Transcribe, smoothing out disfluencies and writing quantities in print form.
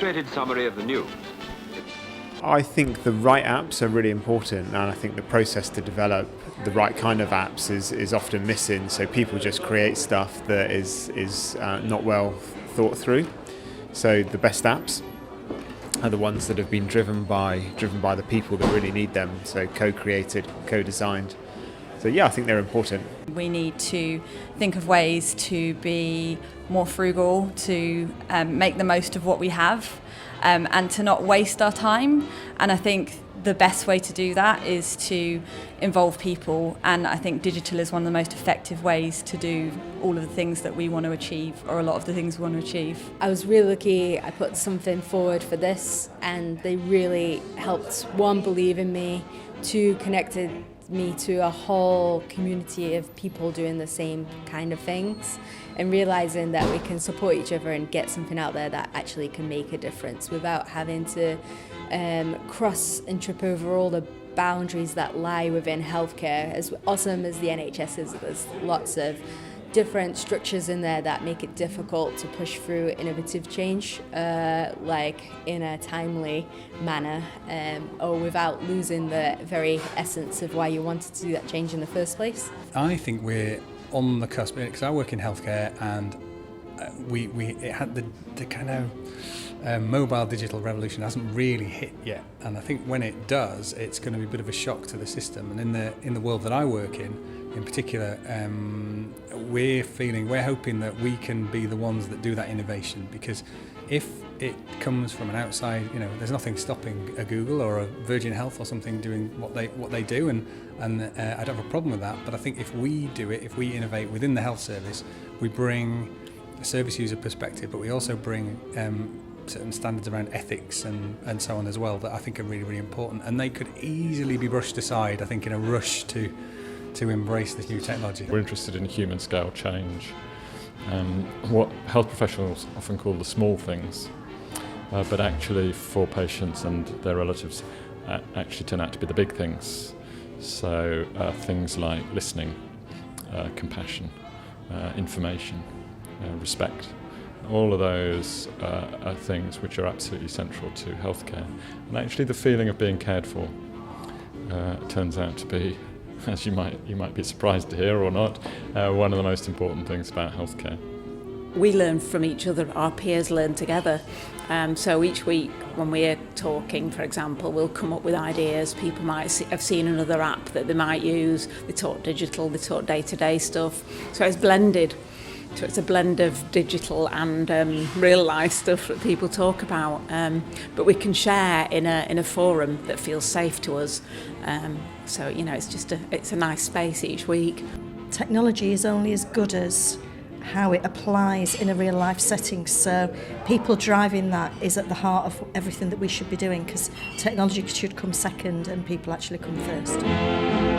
illustrated summary of the news. I think the right apps are really important, and I think the process to develop the right kind of apps is often missing. So people just create stuff that is not well thought through. So the best apps are the ones that have been driven by the people that really need them. So co-created, co-designed. So yeah, I think they're important. We need to think of ways to be more frugal, to make the most of what we have, and to not waste our time. And I think the best way to do that is to involve people, and I think digital is one of the most effective ways to do all of the things that we want to achieve, or a lot of the things we want to achieve. I was really lucky. I put something forward for this and they really helped, one, believe in me, two, connected me to a whole community of people doing the same kind of things, and realizing that we can support each other and get something out there that actually can make a difference without having to cross and trip over all the boundaries that lie within healthcare. As awesome as the NHS is, there's lots of different structures in there that make it difficult to push through innovative change, like in a timely manner, or without losing the very essence of why you wanted to do that change in the first place. I think we're on the cusp, because I work in healthcare, and it had the kind of mobile digital revolution hasn't really hit yet, and I think when it does, it's going to be a bit of a shock to the system. And in the world that I work in particular, we're hoping that we can be the ones that do that innovation, because if it comes from an outside, there's nothing stopping a Google or a Virgin Health or something doing what they do, and I don't have a problem with that. But I think if we do it, if we innovate within the health service, we bring a service user perspective, but we also bring certain standards around ethics and so on as well, that I think are really, really important, and they could easily be brushed aside, I think, in a rush to embrace this new technology. We're interested in human scale change, what health professionals often call the small things, but actually for patients and their relatives actually turn out to be the big things. So things like listening, compassion, information, respect. All of those are things which are absolutely central to healthcare. And actually the feeling of being cared for turns out to be, as you might be surprised to hear or not, one of the most important things about healthcare. We learn from each other, our peers learn together. So each week when we're talking, for example, we'll come up with ideas. People might have seen another app that they might use. They talk digital, they talk day-to-day stuff. So it's blended. So it's a blend of digital and real life stuff that people talk about, but we can share in a forum that feels safe to us. So it's a nice space each week. Technology is only as good as how it applies in a real life setting. So people driving that is at the heart of everything that we should be doing, because technology should come second and people actually come first.